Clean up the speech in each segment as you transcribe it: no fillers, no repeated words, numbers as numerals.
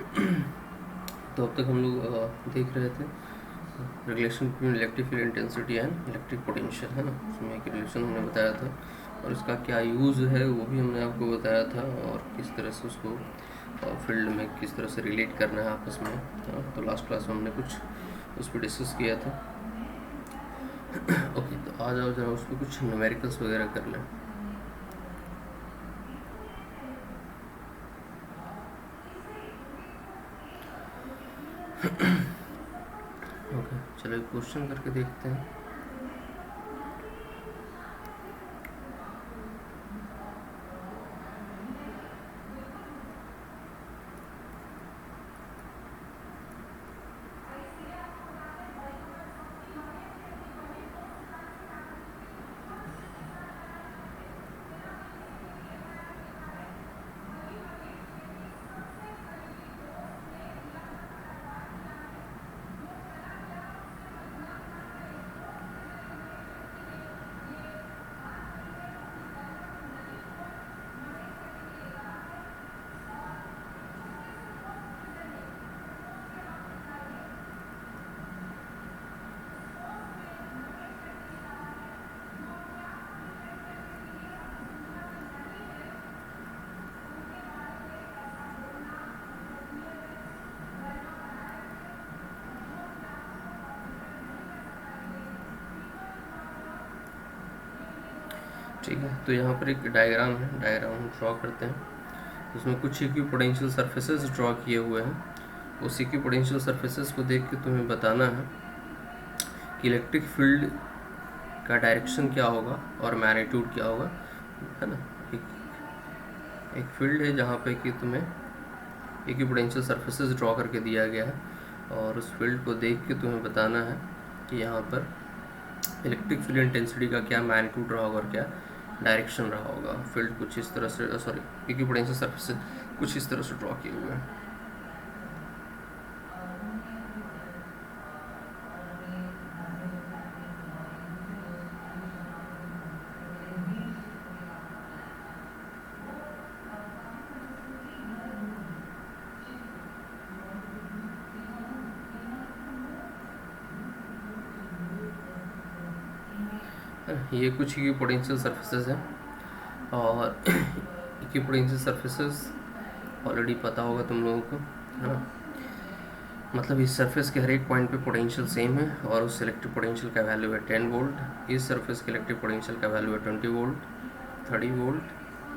तो अब तक हम लोग देख रहे थे relation between electric field intensity and electric potential, है ना। उसमें एक रिलेशन हमने बताया था और इसका क्या यूज़ है वो भी हमने आपको बताया था, और किस तरह से उसको फील्ड में किस तरह से रिलेट करना है आपस में, तो लास्ट क्लास में हमने कुछ उस पर डिस्कस किया था। ओके, तो आ जाओ जरा उस पर कुछ न्यूमेरिकल्स वगैरह कर लें। ओके, चलो एक क्वेश्चन करके देखते हैं। ठीक है, तो यहाँ पर एक डायग्राम है, डायग्राम हम ड्रॉ करते हैं। उसमें कुछ इक्विपोटेंशियल सरफेसेस ड्रॉ किए हुए हैं। उस इक्विपोटेंशियल सरफेसेस को देख के तुम्हें बताना है कि इलेक्ट्रिक फील्ड का डायरेक्शन क्या होगा और मैग्नीट्यूड क्या होगा, है ना। एक फील्ड है जहाँ पे कि तुम्हें इक्विपोटेंशियल सरफेसेस ड्रॉ करके दिया गया है, और उस फील्ड को देख के तुम्हें बताना है कि यहाँ पर इलेक्ट्रिक फील्ड इंटेंसिटी का क्या मैग्नीट्यूड रहा होगा और क्या डायरेक्शन रहा होगा। फील्ड कुछ इस तरह से, सॉरी, इक्विपोटेंशियल सरफेसेस कुछ इस तरह से ड्रॉ किए हुए हैं। ये कुछ इक्विपोटेंशियल सरफेसेस हैं, और इक्विपोटेंशियल सरफेसेस ऑलरेडी पता होगा तुम लोगों को, है ना। मतलब इस सरफेस के हर एक पॉइंट पे पोटेंशियल सेम है, और उस इलेक्ट्रिक पोटेंशियल का वैल्यू है 10 वोल्ट। इस सरफेस के इलेक्ट्रिक पोटेंशियल का वैल्यू है 20 वोल्ट, 30 वोल्ट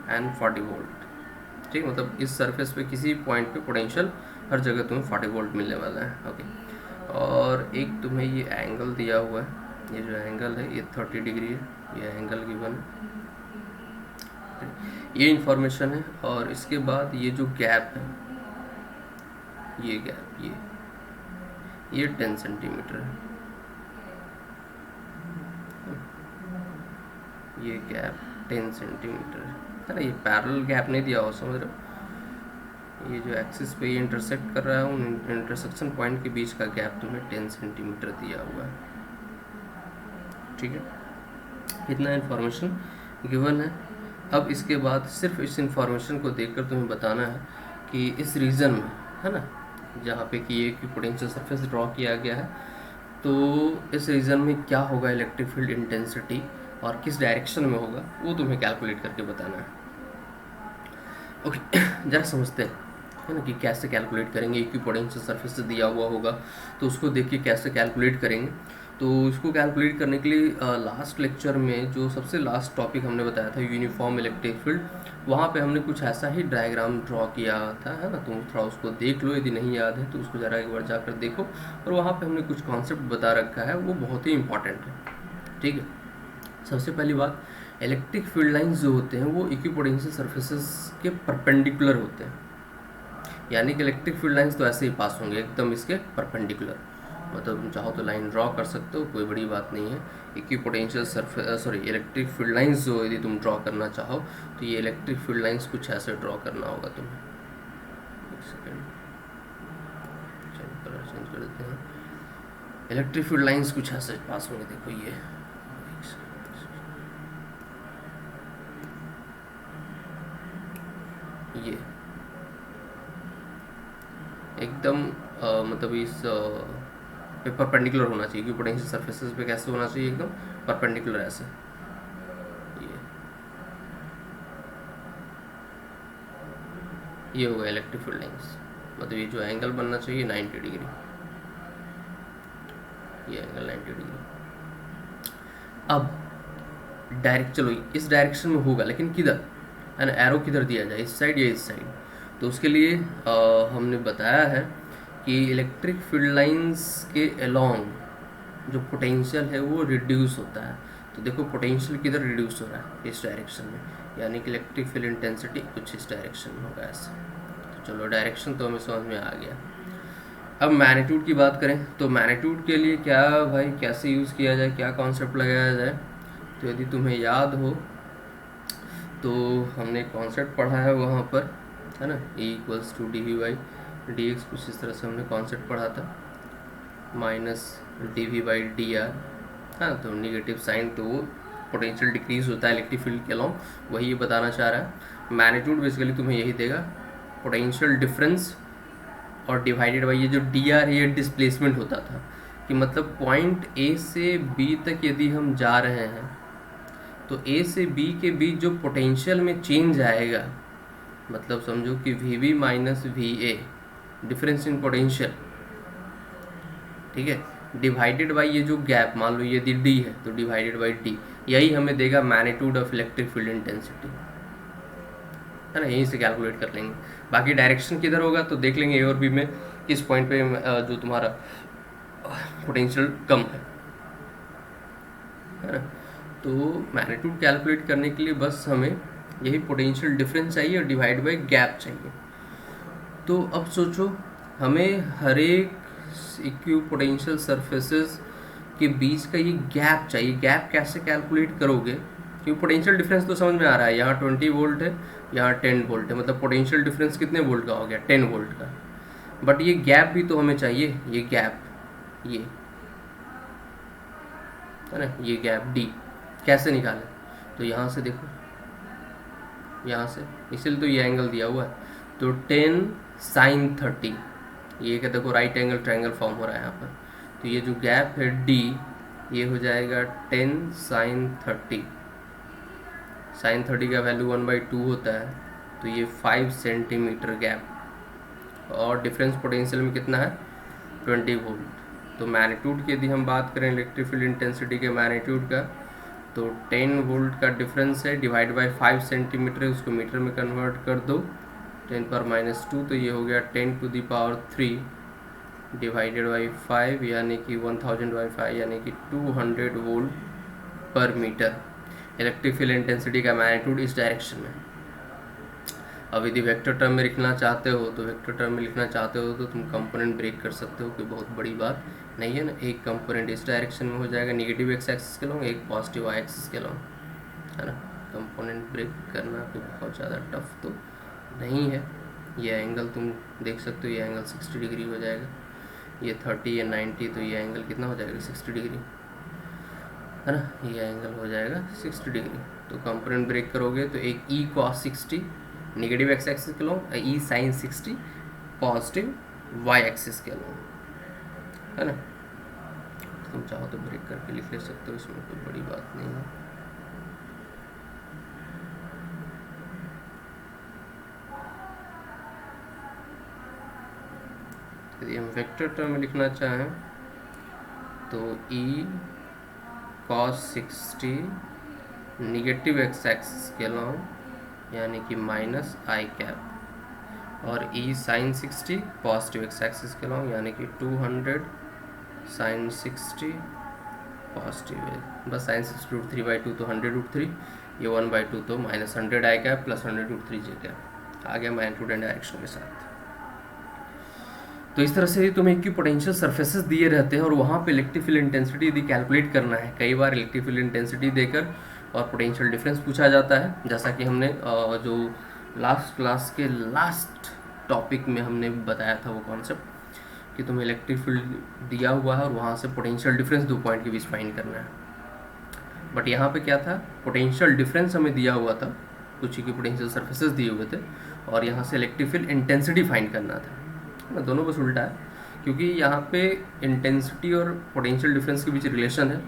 एंड 40 वोल्ट। ठीक, मतलब इस सरफेस पे किसी पॉइंट पे पोटेंशियल हर जगह तुम्हें 40 वोल्ट मिलने वाला है। ओके, और एक तुम्हें ये एंगल दिया हुआ है, ये जो एंगल है ये 30 डिग्री है, ये एंगल गिवन है, ये इंफॉर्मेशन है। और इसके बाद ये जो गैप है, ये गैप, ये 10 सेंटीमीटर है, ये गैप 10 सेंटीमीटर है ना। ये पैरेलल गैप नहीं दिया हो, समझ रहे हो। ये जो एक्सिस पे ये इंटरसेक्ट कर रहा है, उन इंटरसेक्शन पॉइंट के बीच का गैप तुम्हें 10 सेंटीमीटर दिया हुआ है। ठीक है, इतना इन्फॉर्मेशन गिवन है। अब इसके बाद सिर्फ इस इंफॉर्मेशन को देखकर तुम्हें बताना है कि इस रीजन में, है ना, जहाँ पे कि ये पोटेंशियल सरफेस ड्रॉ किया गया है, तो इस रीजन में क्या होगा इलेक्ट्रिक फील्ड इंटेंसिटी और किस डायरेक्शन में होगा, वो तुम्हें कैलकुलेट करके बताना है। ओके, जरा समझते हैं, है ना, कि कैसे कैलकुलेट करेंगे। इक्विपोटेंशियल सरफेस दिया हुआ होगा तो उसको देख के कैसे कैलकुलेट करेंगे। तो इसको कैलकुलेट करने के लिए लास्ट लेक्चर में जो सबसे लास्ट टॉपिक हमने बताया था, यूनिफॉर्म इलेक्ट्रिक फील्ड, वहाँ पे हमने कुछ ऐसा ही डायग्राम ड्रॉ किया था, है ना। तुम थोड़ा उसको देख लो, यदि नहीं याद है तो उसको ज़रा एक बार जाकर देखो। और वहाँ पे हमने कुछ कॉन्सेप्ट बता रखा है, वो बहुत ही इंपॉर्टेंट है। ठीक है, सबसे पहली बात, इलेक्ट्रिक फील्ड लाइंस जो होते हैं वो इक्विपोटेंशियल सरफेसेस के परपेंडिकुलर होते हैं। यानी कि इलेक्ट्रिक फील्ड लाइंस तो ऐसे ही पास होंगे एकदम इसके परपेंडिकुलर। मतलब तुम चाहो तो लाइन ड्रॉ कर सकते हो, कोई बड़ी बात नहीं है। Equipotential sorry electric field lines जो यदि तुम ड्रॉ करना चाहो तो ये इलेक्ट्रिक फील्ड लाइंस कुछ ऐसे ड्रॉ करना होगा तुम्हें। एक सेकेंड, कलर चेंज कर देते हैं। इलेक्ट्रिक फील्ड लाइंस कुछ ऐसे पास होंगे, देखो एकदम मतलब इस पे परपेंडिकुलर होना चाहिए, क्योंकि पोटेंशियल सरफेसेस पे कैसे होना चाहिए, एकदम परपेंडिकुलर ऐसे। ये होगा इलेक्ट्रिक फील्ड लाइंस, मतलब ये जो एंगल बनना चाहिए 90 डिग्री, ये एंगल 90 डिग्री। अब डायरेक्ट चलो इस डायरेक्शन में होगा, लेकिन किधर है ना, एरो किधर दिया जाए, इस साइड या इस साइड। तो उसके लिए हमने बताया है कि इलेक्ट्रिक फील्ड लाइंस के अलोंग जो पोटेंशियल है वो रिड्यूस होता है। तो देखो पोटेंशियल किधर रिड्यूस हो रहा है, इस डायरेक्शन में, यानी कि इलेक्ट्रिक फील्ड इंटेंसिटी कुछ इस डायरेक्शन में होगा ऐसे। तो चलो डायरेक्शन तो हमें समझ में आ गया। अब मैग्नीट्यूड की बात करें तो मैग्नीट्यूड के लिए क्या भाई, कैसे यूज़ किया जाए, क्या कॉन्सेप्ट लगाया जाए। तो यदि तुम्हें याद हो तो हमने कॉन्सेप्ट पढ़ा है वहाँ पर, है ना, E इक्वल्स टू dV/dx, कुछ इस तरह से हमने कॉन्सेप्ट पढ़ा था, माइनस dV/dr। हाँ, तो निगेटिव साइन तो वो पोटेंशियल डिक्रीज होता है इलेक्ट्रिक फील्ड के अलोंग, वही ये बताना चाह रहा है। मैग्नीट्यूड बेसिकली तुम्हें यही देगा, पोटेंशियल डिफरेंस और डिवाइडेड बाई ये जो dr है, ये डिस्प्लेसमेंट होता था, कि मतलब पॉइंट A से B तक यदि हम जा रहे हैं तो A से B के बीच जो पोटेंशियल में चेंज आएगा, मतलब समझो कि VB minus VA difference in potential, ठीक है, डिवाइडेड बाई ये जो गैप, मान लो यदि D है तो डिवाइडेड बाई D, यही हमें देगा magnitude of electric field intensity, है ना, यहीं से कैलकुलेट कर लेंगे। बाकी डायरेक्शन किधर होगा तो देख लेंगे A और B में किस पॉइंट पे जो तुम्हारा पोटेंशियल कम है ना। तो मैग्नीट्यूड कैलकुलेट करने के लिए बस हमें यही पोटेंशियल डिफरेंस चाहिए और डिवाइड बाई गैप चाहिए। तो अब सोचो, हमें हर एक इक्वी पोटेंशियल सरफेसेस के बीच का ये गैप चाहिए। गैप कैसे कैलकुलेट करोगे, क्योंकि पोटेंशियल डिफरेंस तो समझ में आ रहा है, यहाँ 20 वोल्ट है, यहाँ 10 वोल्ट है, मतलब पोटेंशियल डिफरेंस कितने वोल्ट का हो गया, 10 वोल्ट का। बट ये गैप भी तो हमें चाहिए, ये गैप, ये है ना, ये गैप D कैसे निकालें, तो यहाँ से देखो, यहाँ से, इसलिए तो ये एंगल दिया हुआ है, तो 10 sin 30, ये क्या देखो राइट एंगल ट्रायंगल फॉर्म हो रहा है यहाँ पर। तो ये जो गैप है D, ये हो जाएगा 10 sin 30, sin 30 का वैल्यू 1/2 होता है, तो ये 5 सेंटीमीटर गैप, और डिफरेंस पोटेंशियल में कितना है 20 वोल्ट। तो मैग्नीट्यूड की यदि हम बात करें इलेक्ट्रिक फील्ड इंटेंसिटी के मैग्नीट्यूड का, तो 10 वोल्ट का डिफरेंस है, डिवाइड बाय 5 सेंटीमीटर, उसको मीटर में कन्वर्ट कर दो, 10⁻², तो ये हो गया 10⁻³ डिवाइडेड बाई 5, यानी कि 1000/5, यानी कि 200 वोल्ट पर मीटर इलेक्ट्रिक फील्ड इंटेंसिटी का मैग्नीट्यूड इस डायरेक्शन में। अब यदि वेक्टर टर्म में लिखना चाहते हो तो वेक्टर टर्म में लिखना चाहते हो तो तुम कंपोनेंट ब्रेक कर सकते हो, कोई बहुत बड़ी बात नहीं है ना। एक कंपोनेंट इस डायरेक्शन में हो जाएगा निगेटिव x एक्सिस के लॉन्ग, एक पॉजिटिव y एक्सिस के लॉन्ग, है ना। कंपोनेंट ब्रेक करना कोई बहुत ज़्यादा टफ तो नहीं है। ये एंगल तुम देख सकते हो, ये एंगल 60 डिग्री हो जाएगा, ये 30 या 90, तो ये एंगल कितना हो जाएगा 60 डिग्री, है ना, ये एंगल हो जाएगा 60 डिग्री। तो कंपोनेंट ब्रेक करोगे तो एक E cos 60 negative x axis के along, E sin 60 positive y axis के लॉन्ग, है ना। तुम चाहो तो ब्रेक करके लिख ले सकते हो, इसमें कोई बड़ी बात नहीं है। यदि हम वेक्टर टर्म में लिखना चाहें तो E cos 60 negative x axis के लॉन्ग, यानी कि माइनस आई कैप, और E sin 60 positive x axis के लॉन्ग, यानी कि 200 sin 60 पॉजिटिव है, बस sin 60 √3/2 तो 100√3, ये 1/2 तो -100 आई कैप प्लस 100√3 जे कैप आ गया मैग्नीट्यूड एंड डायरेक्शन के साथ। तो इस तरह से तुम्हें इक्वी पोटेंशियल सरफेसेस दिए रहते हैं और वहाँ पे इलेक्ट्रिक फील्ड इंटेंसिटी यदि कैलकुलेट करना है, कई बार इलेक्ट्रिक फील्ड इंटेंसिटी देकर और पोटेंशियल डिफरेंस पूछा जाता है, जैसा कि हमने जो लास्ट क्लास के लास्ट टॉपिक में हमने बताया था वो कॉन्सेप्ट, कि तुम्हें इलेक्ट्रिक फील्ड दिया हुआ है और वहाँ से पोटेंशियल डिफरेंस 2 पॉइंट के बीच फाइंड करना है। बट यहाँ पे क्या था, पोटेंशियल डिफरेंस हमें दिया हुआ था, कुछ की पोटेंशियल सरफेसेस दिए हुए थे, और यहाँ से इलेक्ट्रिक फील्ड इंटेंसिटी फाइंड करना था, ना, दोनों बस उल्टा है, क्योंकि यहाँ पे इंटेंसिटी और पोटेंशियल डिफरेंस के बीच रिलेशन है।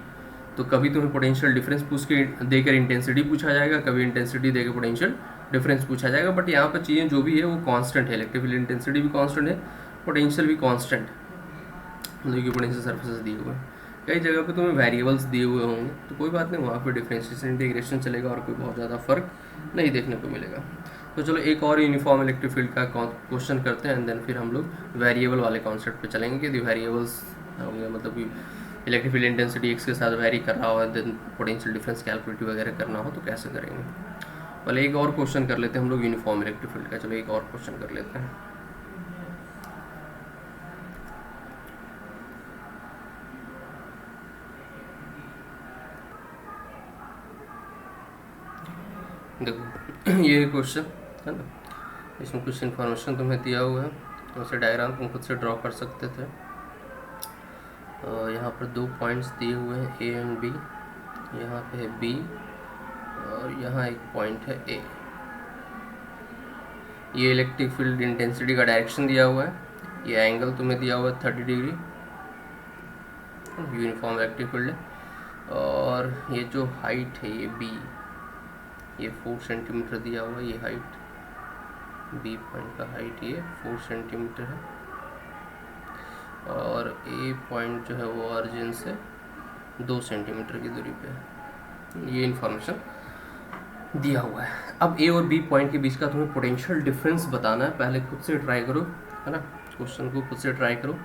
तो कभी तुम्हें पोटेंशियल डिफरेंस पूछ के देकर इंटेंसिटी पूछा जाएगा, कभी इंटेंसिटी देकर पोटेंशियल डिफरेंस पूछा जाएगा। बट यहाँ पर चीज़ें जो भी है वो कांस्टेंट है, इलेक्ट्रिक फील्ड इंटेंसिटी भी कांस्टेंट है, पोटेंशियल भी कांस्टेंट है, मतलब कि पोटेंशियल सर्फेसेस दिए हुए हैं। कई जगह पे तुम्हें वेरिएबल्स दिए हुए होंगे तो कोई बात नहीं, वहाँ पे डिफरेंशिएशन इंटीग्रेशन चलेगा और कोई बहुत ज़्यादा फर्क नहीं देखने को मिलेगा। तो चलो एक और यूनिफॉर्म इलेक्ट्रिक फील्ड का क्वेश्चन करते हैं, एंड देन फिर हम लोग वेरिएबल वाले कॉन्सेप्ट पे चलेंगे कि वेरिएबल्स होंगे, मतलब कि इलेक्ट्रिक फील्ड इंटेंसिटी एक्स के साथ वेरी कर रहा हो, देन पोटेंशियल डिफरेंस कैलकुलेट वगैरह करना हो तो कैसे करेंगे। पहले एक और क्वेश्चन कर लेते हैं हम लोग यूनिफॉर्म इलेक्ट्रिक फील्ड का। चलो एक और क्वेश्चन कर लेते हैं। देखो ये क्वेश्चन है ना, इसमें कुछ इन्फॉर्मेशन तुम्हें दिया हुआ है, वैसे डायग्राम तुम खुद से ड्रॉ कर सकते थे। यहाँ पर 2 पॉइंट्स दिए हुए हैं ए एंड बी, यहाँ पे है बी और यहाँ एक पॉइंट है ए। ये इलेक्ट्रिक फील्ड इंटेंसिटी का डायरेक्शन दिया हुआ है, ये एंगल तुम्हें दिया हुआ है 30 डिग्री, यूनिफॉर्म इलेक्ट्रिक फील्ड है। और ये जो हाइट है ये बी, ये 4 सेंटीमीटर दिया हुआ है, ये हाइट बी पॉइंट का हाइट ये 4 सेंटीमीटर है, और ए पॉइंट जो है वो ऑरिजिन से 2 सेंटीमीटर की दूरी पे है। ये इन्फॉर्मेशन दिया हुआ है। अब ए और बी पॉइंट के बीच का तुम्हें पोटेंशियल डिफरेंस बताना है। पहले खुद से ट्राई करो, है ना, क्वेश्चन को खुद से ट्राई करो,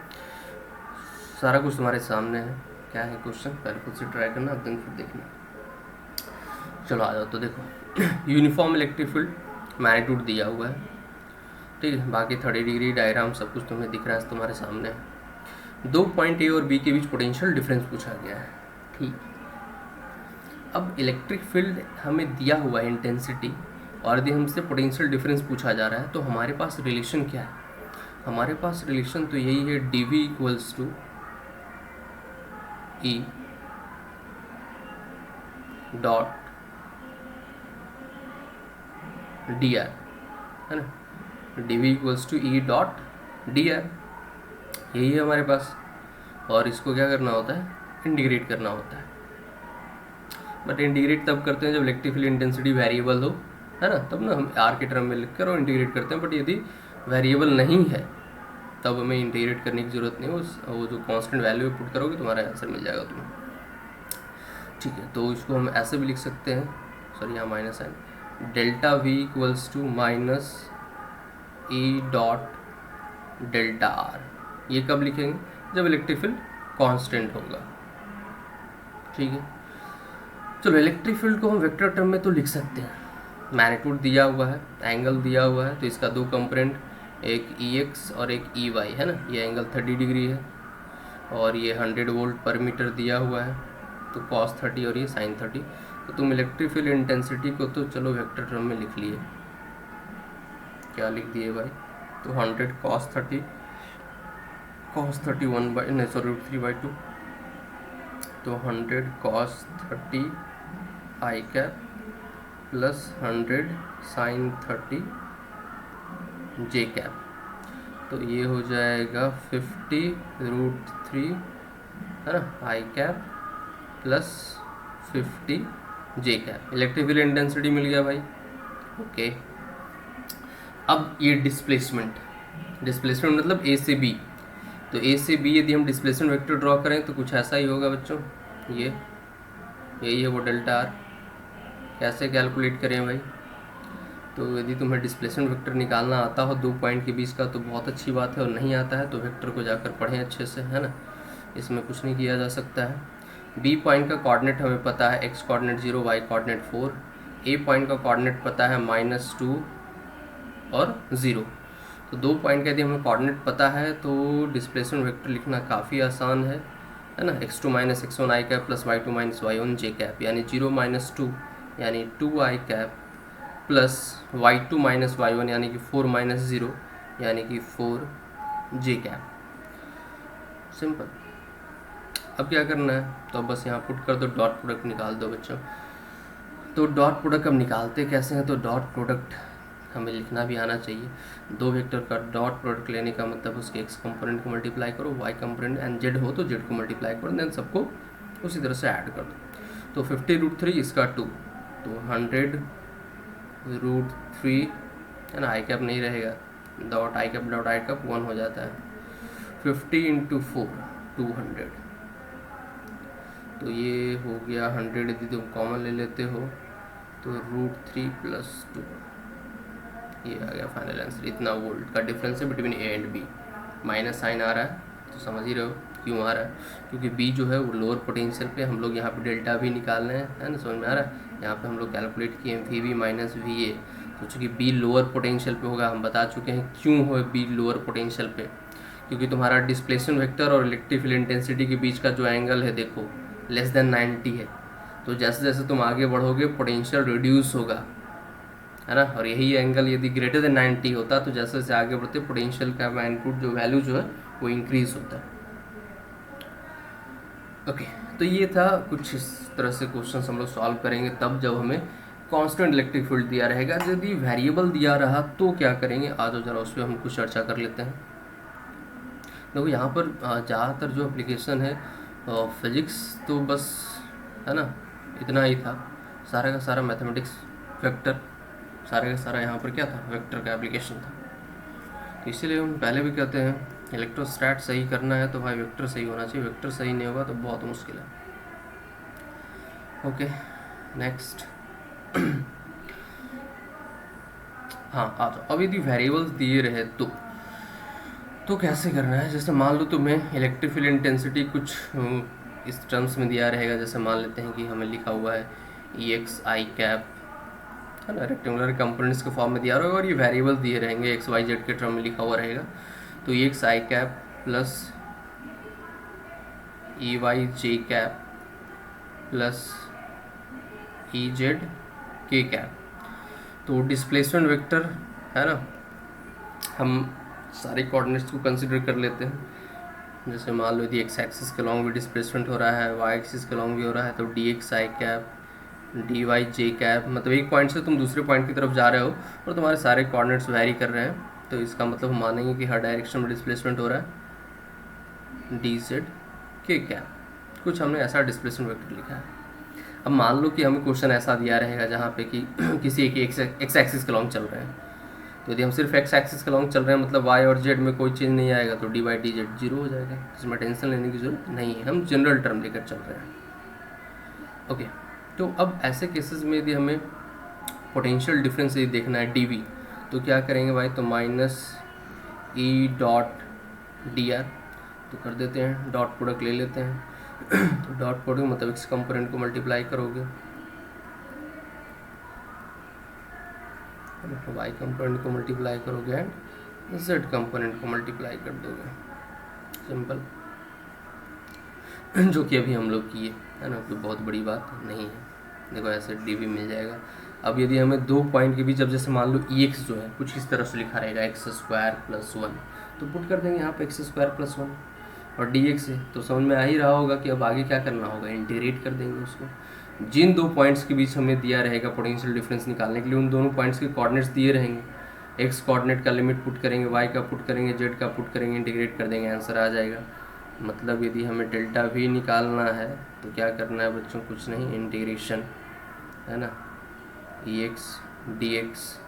सारा कुछ तुम्हारे सामने है। क्या है क्वेश्चन, पहले खुद से ट्राई करना, देन फिर देखना। चलो आ जाओ। तो देखो यूनिफॉर्म इलेक्ट्रिक फील्ड मैग्नीट्यूड दिया हुआ है, ठीक है, बाकी 30 डिग्री डायग्राम सब कुछ तुम्हें दिख रहा है, तुम्हारे सामने है। 2 पॉइंट ए और बी के बीच पोटेंशियल डिफरेंस पूछा गया है, ठीक। अब इलेक्ट्रिक फील्ड हमें दिया हुआ है इंटेंसिटी, और यदि हमसे पोटेंशियल डिफरेंस पूछा जा रहा है तो हमारे पास रिलेशन क्या है? हमारे पास रिलेशन तो यही है, dv equals to E dot D R, है ना, dv equals to E dot D R, यही है हमारे पास। और इसको क्या करना होता है, इंटीग्रेट करना होता है। बट इंटीग्रेट तब करते हैं जब इलेक्ट्रिक फील्ड इंटेंसिटी वेरिएबल हो, है ना, तब ना हम आर के टर्म में लिख कर और इंटीग्रेट करते हैं। बट यदि वेरिएबल नहीं है तब हमें इंटीग्रेट करने की ज़रूरत नहीं, वो जो कांस्टेंट वैल्यू पुट करोगे तुम्हारा आंसर मिल जाएगा तुम्हें, ठीक है। तो इसको हम ऐसे भी लिख सकते हैं, सॉरी यहाँ माइनस है, delta V equals to minus E dot delta R. ये कब लिखेंगे, जब इलेक्ट्रिक फील्ड कांस्टेंट होगा, ठीक है। चलो इलेक्ट्रिक फील्ड को हम वेक्टर टर्म में तो लिख सकते हैं। मैग्नीट्यूड दिया हुआ है, एंगल दिया हुआ है, तो इसका 2 कंपोनेंट, एक EX और एक EY, है ना। ये एंगल 30 डिग्री है और ये 100 वोल्ट पर मीटर दिया हुआ है, तो cos 30 और ये sin 30। तो तुम इलेक्ट्रिक फील्ड इंटेंसिटी को तो चलो वेक्टर टर्म में लिख लिए, क्या लिख दिए भाई, तो 100 cos 30 √3/2, तो 100 cos 30 आई कैप प्लस 100 sin 30 जे कैप, तो ये हो जाएगा 50√3, है ना, आई कैप प्लस 50 जे कैप। इलेक्ट्रिक फील्ड इंटेंसिटी मिल गया भाई, ओके। अब ये डिस्प्लेसमेंट मतलब ए से बी, तो ए से बी यदि हम डिस्प्लेसमेंट वेक्टर ड्रॉ करें तो कुछ ऐसा ही होगा बच्चों, यही है वो डेल्टा आर। कैसे कैलकुलेट करें भाई, तो यदि तुम्हें डिस्प्लेसमेंट वेक्टर निकालना आता हो 2 पॉइंट के बीच का तो बहुत अच्छी बात है, और नहीं आता है तो वेक्टर को जाकर पढ़ें अच्छे से, है ना, इसमें कुछ नहीं किया जा सकता है। बी पॉइंट का कोऑर्डिनेट हमें पता है, एक्स कोऑर्डिनेट 0, वाई कोऑर्डिनेट 4। ए पॉइंट का कोऑर्डिनेट पता है -2 और 0। तो 2 पॉइंट का यदि हमें कोऑर्डिनेट पता है तो डिस्प्लेसमेंट वेक्टर लिखना काफ़ी आसान है ना। x2 - x1 i cap plus y2 - y1 j cap, यानी 0 - 2 यानी 2 i cap plus y2 - y1 यानी कि 4 - 0 यानी कि 4 j कैप। सिंपल। अब क्या करना है, तो अब बस यहाँ पुट कर दो, डॉट प्रोडक्ट निकाल दो बच्चों। तो डॉट प्रोडक्ट अब निकालते कैसे हैं, तो डॉट प्रोडक्ट हमें लिखना भी आना चाहिए। दो वेक्टर का डॉट प्रोडक्ट लेने का मतलब उसके एक्स कंपोनेंट को मल्टीप्लाई करो, वाई कंपोनेंट एंड जेड हो तो जेड को मल्टीप्लाई करो, देन सबको उसी तरह से ऐड कर दो। तो 50√3 इसका 2, तो 100√3 है ना, आई कैप नहीं रहेगा, डॉट आई कैप 1 हो जाता है। 50 × 4 200, तो ये हो गया 100। यदि तुम कॉमन ले लेते हो तो √3 + 2, ये आ गया फाइनल आंसर। इतना वोल्ट का डिफरेंस है between A and B. Minus sign आ रहा है तो समझ ही रहे हो क्यों आ रहा है, क्योंकि बी जो है वो लोअर पोटेंशियल पे, हम लोग यहाँ पे डेल्टा भी निकाल रहे हैं, है ना, समझ में आ रहा है। यहाँ पे हम लोग कैलकुलेट किए हैं V B minus V A, तो चूँकि बी लोअर पोटेंशियल पे होगा, हम बता चुके हैं क्यों हो बी लोअर पोटेंशियल पे, क्योंकि तुम्हारा डिस्प्लेसमेंट वेक्टर और इलेक्ट्रिक फील्ड इंटेंसिटी के बीच का जो एंगल है देखो लेस देन 90 है। तो जैसे जैसे तुम आगे बढ़ोगे पोटेंशियल रिड्यूस होगा, है ना, और यही एंगल यदि ग्रेटर देन 90 होता तो जैसे जैसे आगे बढ़ते पोटेंशियल का मैग्नीट्यूड जो वैल्यू जो है वो इंक्रीज होता है। ओके, तो ये था कुछ इस तरह से क्वेश्चन हम लोग सॉल्व करेंगे तब जब हमें कांस्टेंट इलेक्ट्रिक फील्ड दिया रहेगा। यदि वेरिएबल दिया रहा तो क्या करेंगे, आज जरा उस पर हम कुछ चर्चा कर लेते हैं। देखो यहाँ पर ज़्यादातर जो एप्लीकेशन है फिजिक्स तो बस, है ना, इतना ही था, सारा का सारा मैथमेटिक्स वेक्टर, सारे का सारा यहाँ पर क्या था, वेक्टर का एप्लीकेशन था। तो इसीलिए हम पहले भी कहते हैं इलेक्ट्रोस्टैट सही करना है तो भाई वेक्टर सही होना चाहिए, वेक्टर सही नहीं होगा तो बहुत मुश्किल है। Okay next. हाँ आ जाओ, अब यदि वेरिएबल्स दिए रहे तो कैसे करना है। जैसे मान लो तुम्हें इलेक्ट्रिक फील्ड इंटेंसिटी कुछ इस टर्म्स में दिया रहेगा, जैसे मान लेते हैं कि हमें लिखा हुआ है ई एक्स आई कैप, है ना, रेक्टेंगुलर कंपोनेंट्स के फॉर्म में दिया रहेगा और ये वेरिएबल दिए रहेंगे एक्स वाई जेड के टर्म में लिखा हुआ रहेगा। तो ई x I cap plus E Y J cap plus E Z K cap. तो डिस्प्लेसमेंट वेक्टर, है ना, हम सारे कोऑर्डिनेट्स को कंसिडर कर लेते हैं। जैसे मान लो यदि एक्स एक्सिस के लॉन्ग भी डिस्प्लेसमेंट हो रहा है, वाई एक्सिस के लॉन्ग भी हो रहा है, तो D x I cap D Y J cap, मतलब एक पॉइंट से तुम दूसरे पॉइंट की तरफ जा रहे हो और तुम्हारे सारे कोऑर्डिनेट्स वेरी कर रहे हैं, तो इसका मतलब हम मानेंगे कि हर डायरेक्शन में डिस्प्लेसमेंट हो रहा है डी जेड के कैप। कुछ हमने ऐसा डिस्प्लेसमेंट वेक्टर लिखा है। अब मान लो कि हमें क्वेश्चन ऐसा दिया रहेगा जहाँ पे कि किसी एक एक्स एक्सिस के लॉन्ग चल रहे हैं, तो यदि हम सिर्फ एक्स एक्सिस के लॉन्ग चल रहे हैं मतलब वाई और जेड में कोई चेंज नहीं आएगा, तो D by D Z zero हो जाएगा, इसमें टेंशन लेने की जरूरत नहीं है, हम जनरल टर्म लेकर चल रहे हैं। ओके, तो अब ऐसे केसेस में यदि हमें पोटेंशियल डिफरेंस यदि देखना है डी तो क्या करेंगे भाई, तो minus E dot D R, तो कर देते हैं, डॉट प्रोडक्ट ले लेते हैं। तो डॉट प्रोडक्ट मतलब एक्स कंपोनेंट को मल्टीप्लाई करोगे, वाई कंपोनेंट को मल्टीप्लाई करोगे एंड जेड कंपोनेंट को मल्टीप्लाई कर दोगे, सिंपल, जो कि अभी हम लोग किए, है ना, कोई बहुत बड़ी बात नहीं है। देखो ऐसे डी भी मिल जाएगा। अब यदि हमें दो पॉइंट के बीच, अब जैसे मान लो ई एक्स जो है कुछ इस तरह से लिखा रहेगा x² + 1, तो पुट कर देंगे यहाँ पे x² + 1, और डी एक्स है तो समझ में आ ही रहा होगा कि अब आगे क्या करना होगा, इंटीग्रेट कर देंगे उसको। जिन दो पॉइंट्स के बीच हमें दिया रहेगा पोटेंशियल डिफरेंस निकालने के लिए, उन दोनों पॉइंट्स के कोऑर्डिनेट्स दिए रहेंगे, एक्स कोऑर्डिनेट का लिमिट पुट करेंगे, वाई का पुट करेंगे, जेड का पुट करेंगे, इंटीग्रेट कर देंगे, आंसर आ जाएगा। मतलब यदि हमें डेल्टा भी निकालना है तो क्या करना है बच्चों, कुछ नहीं, इंटीग्रेशन, है ना, E X D X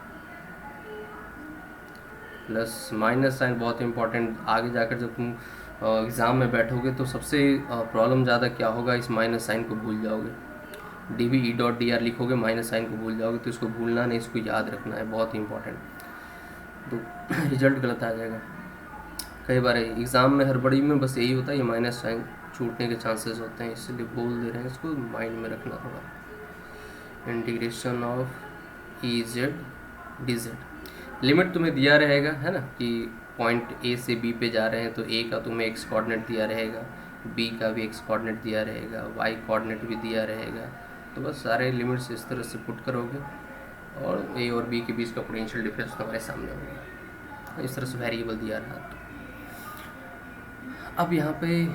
plus minus sign, बहुत इंपॉर्टेंट, आगे जाकर जब तुम एग्ज़ाम में बैठोगे तो सबसे प्रॉब्लम ज़्यादा क्या होगा, इस माइनस साइन को भूल जाओगे। D B E dot D R लिखोगे, माइनस साइन को भूल जाओगे, तो इसको भूलना नहीं, इसको याद रखना है, बहुत ही इंपॉर्टेंट, तो रिजल्ट गलत आ जाएगा। कई बार एग्ज़ाम में हड़बड़ी में बस यही होता है, ये माइनस साइन छूटने के चांसेस होते हैं, इसलिए बोल दे रहे हैं, इसको माइंड में रखना थोड़ा। Integration of E Z D Z, limit तुम्हें दिया रहेगा, है ना, कि पॉइंट ए से बी पे जा रहे हैं तो ए का तुम्हें एक्स कोऑर्डिनेट दिया रहेगा, बी का भी एक्स कोऑर्डिनेट दिया रहेगा, वाई कोऑर्डिनेट भी दिया रहेगा, तो बस सारे लिमिट्स इस तरह से पुट करोगे और ए और बी के बीच का पोटेंशियल डिफरेंस तुम्हारे सामने होगा, इस तरह से वेरिएबल दिया रहा। तो अब यहाँ पे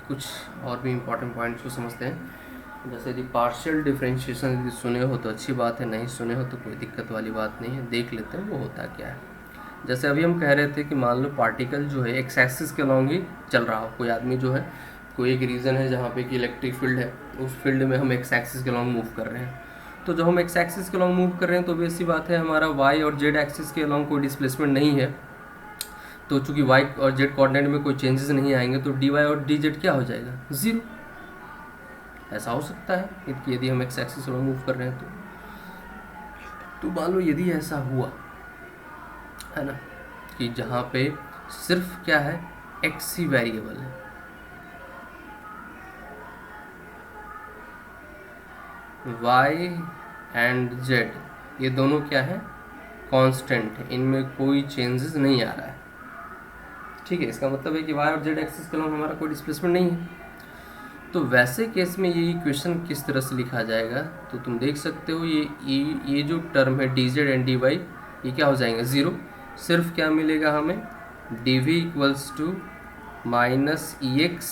कुछ और भी इम्पोर्टेंट पॉइंट्स को समझते हैं। जैसे यदि पार्शियल डिफरेंशिएशन यदि सुने हो तो अच्छी बात है, नहीं सुने हो तो कोई दिक्कत वाली बात नहीं है, देख लेते हैं वो होता क्या है। जैसे अभी हम कह रहे थे कि मान लो पार्टिकल जो है एक्स एक्सिस के अलॉन्ग ही चल रहा हो, कोई आदमी जो है, कोई एक रीज़न है जहाँ पे कि इलेक्ट्रिक फील्ड है, उस फील्ड में हम एक्स एक्सिस के अलॉन्ग मूव कर रहे हैं। तो जब हम एक्स एक्सिस के अलॉन्ग मूव कर रहे हैं तो वैसी बात है हमारा वाई और जेड एक्सिस के अलॉन्ग कोई डिस्प्लेसमेंट नहीं है, तो चूंकि वाई और जेड कोऑर्डिनेट में कोई चेंजेस नहीं आएंगे तो डी वाई और डी जेड क्या हो जाएगा, ज़ीरो। ऐसा हो सकता है कि यदि हम एक्स एक्सिस में मूव कर रहे हैं तो मान लो यदि ऐसा हुआ है ना कि जहाँ पे सिर्फ क्या है, एक्स ही वेरिएबल है, वाई एंड जेड ये दोनों क्या है, कांस्टेंट है, इनमें कोई चेंजेस नहीं आ रहा है, ठीक है। इसका मतलब है कि वाई और जेड एक्सिस के अलॉन्ग हमारा कोई डिस्प्लेसमेंट नहीं है। तो वैसे केस में ये इक्वेशन किस तरह से लिखा जाएगा, तो तुम देख सकते हो ये जो टर्म है D Z and D Y ये क्या हो जाएंगे, ज़ीरो। सिर्फ क्या मिलेगा हमें, D V equals to minus E X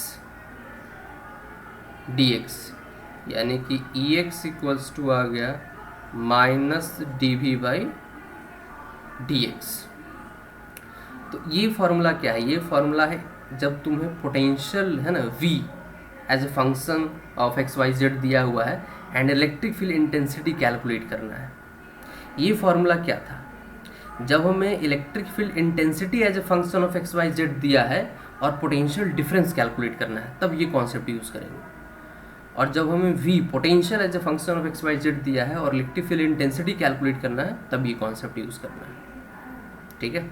D X, यानी कि ई एक्स इक्वल्स टू आ गया minus D V by D X. तो ये फार्मूला क्या है, ये फार्मूला है जब तुम्हें पोटेंशियल है ना v as a function of X Y Z दिया हुआ है and electric field intensity calculate करना है। ये फार्मूला क्या था, जब हमें electric field intensity as a function of X Y Z दिया है और पोटेंशियल डिफरेंस कैलकुलेट करना है तब ये कॉन्सेप्ट यूज़ करेंगे। और जब हमें v potential as a function of X Y Z दिया है और इलेक्ट्रिक फील्ड इंटेंसिटी कैलकुलेट करना है तब ये कॉन्सेप्ट यूज़ करना है, ठीक है।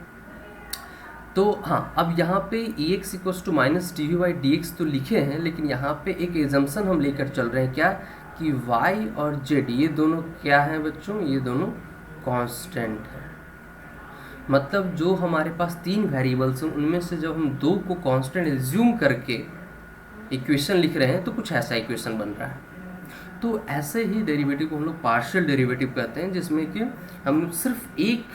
तो हाँ, अब यहाँ पे E X equals to minus D V by D X तो लिखे हैं, लेकिन यहाँ पे एक एजम्पशन हम लेकर चल रहे हैं क्या, कि y और z ये दोनों क्या हैं बच्चों, ये दोनों कांस्टेंट हैं। मतलब जो हमारे पास तीन वेरिएबल्स हैं उनमें से जब हम दो को कांस्टेंट एज्यूम करके इक्वेशन लिख रहे हैं तो कुछ ऐसा इक्वेशन बन रहा है। तो ऐसे ही डेरिवेटिव को हम लोग पार्शियल डेरिवेटिव कहते हैं, जिसमें कि हम सिर्फ एक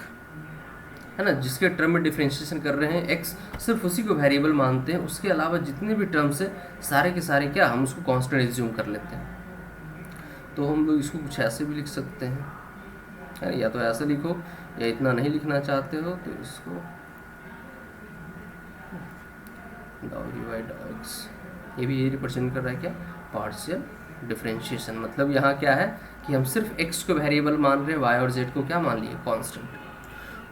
है ना जिसके टर्म में डिफरेंशिएशन कर रहे हैं x, सिर्फ उसी को वेरिएबल मानते हैं, उसके अलावा जितने भी टर्म्स हैं सारे के सारे क्या हम उसको कांस्टेंट एज्यूम कर लेते हैं। तो हम लोग इसको कुछ ऐसे भी लिख सकते हैं, है या तो ऐसे लिखो, या इतना नहीं लिखना चाहते हो तो इसको डाउ डी बाई डाउ एक्स, ये भी ये रिप्रेजेंट कर रहा है क्या, पार्शियल डिफरेंशिएशन। मतलब यहाँ क्या है कि हम सिर्फ x को वेरिएबल मान रहे हैं, y और z को क्या मान लिए, कांस्टेंट।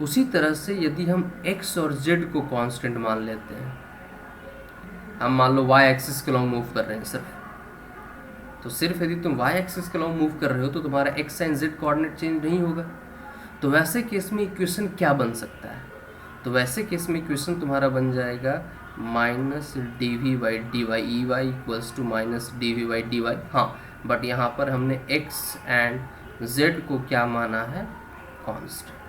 उसी तरह से यदि हम x और z को कांस्टेंट मान लेते हैं, हम मान लो y एक्सिस के लॉन्ग मूव कर रहे हैं सिर्फ, तो सिर्फ यदि तुम y एक्सिस के लॉन्ग मूव कर रहे हो तो तुम्हारा x and z coordinate change नहीं होगा। तो वैसे केस में इक्वेशन क्या बन सकता है, तो वैसे केस में इक्वेशन तुम्हारा बन जाएगा minus D V by D Y, E Y equals to minus D V by D Y. हाँ, बट यहाँ पर हमने x एंड z को क्या माना है, कांस्टेंट।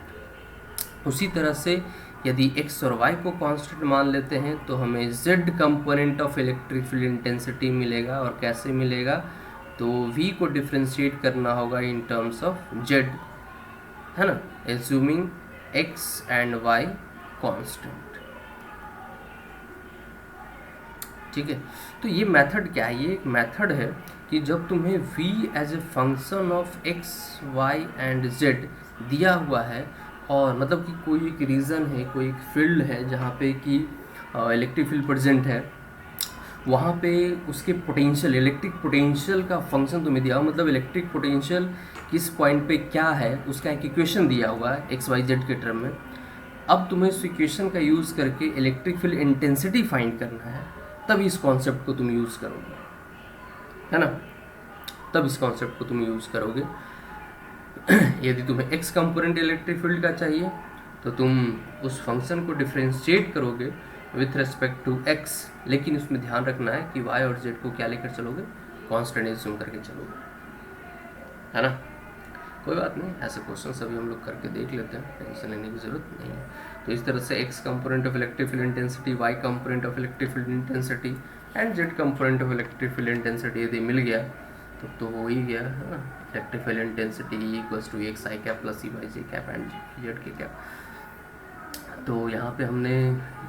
उसी तरह से यदि x और y को कांस्टेंट मान लेते हैं तो हमें z component of electric field intensity मिलेगा। और कैसे मिलेगा, तो v को डिफ्रेंशिएट करना होगा इन टर्म्स ऑफ z, है ना, assuming x and y constant, ठीक है। तो ये मेथड क्या है, ये एक मेथड है कि जब तुम्हें v as a function of x, y and z दिया हुआ है, और मतलब कि कोई एक रीज़न है, कोई एक फील्ड है जहाँ पे कि इलेक्ट्रिक फील्ड प्रेजेंट है, वहाँ पे उसके पोटेंशियल, इलेक्ट्रिक पोटेंशियल का फंक्शन तुम्हें दिया हुआ, मतलब इलेक्ट्रिक पोटेंशियल किस पॉइंट पे क्या है उसका एक इक्वेशन दिया हुआ है एक्स वाई जेड के टर्म में। अब तुम्हें इस इक्वेशन का यूज़ करके इलेक्ट्रिक फील्ड इंटेंसिटी फाइंड करना है, तब इस कॉन्सेप्ट को तुम यूज़ करोगे, है ना, तब इस कॉन्सेप्ट को तुम यूज़ करोगे। यदि तुम्हें x कंपोनेंट इलेक्ट्रिक फील्ड का चाहिए तो तुम उस फंक्शन को डिफ्रेंशिएट करोगे विथ रिस्पेक्ट टू x, लेकिन उसमें ध्यान रखना है कि y और z को क्या लेकर चलोगे, कांस्टेंट एज्यूम करके चलोगे, है ना। कोई बात नहीं, ऐसे क्वेश्चन अभी हम लोग करके देख लेते हैं, टेंशन लेने की ज़रूरत नहीं है। तो इस तरह से x component of electric field intensity, y component of electric field intensity and z component of electric field intensity यदि मिल गया तो हो ही गया, है ना। Electric field intensity equals to X I cap plus E Y J cap and Z K cap. तो यहाँ पे हमने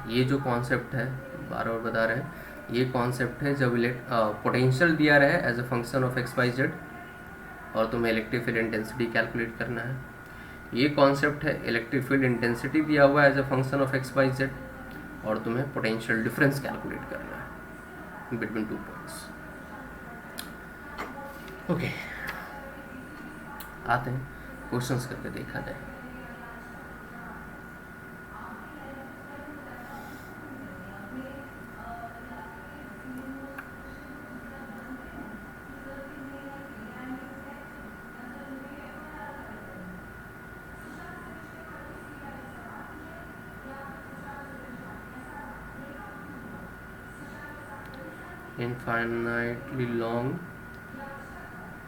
ये जो कॉन्सेप्ट है बार बार बता रहे हैं, ये कॉन्सेप्ट है जब पोटेंशियल दिया रहे as a function of X Y Z और तुम्हें इलेक्ट्रिक फील्ड इंटेंसिटी कैलकुलेट करना है। ये कॉन्सेप्ट है इलेक्ट्रिक फील्ड इंटेंसिटी दिया हुआ है as a function of X Y Z और तुम्हें पोटेंशियल डिफरेंस कैलकुलेट करना है बिटवीन टू पॉइंट्स। ओके, आते हैं क्वेश्चंस करके देखा जाए। इनफाइनाइटली लॉन्ग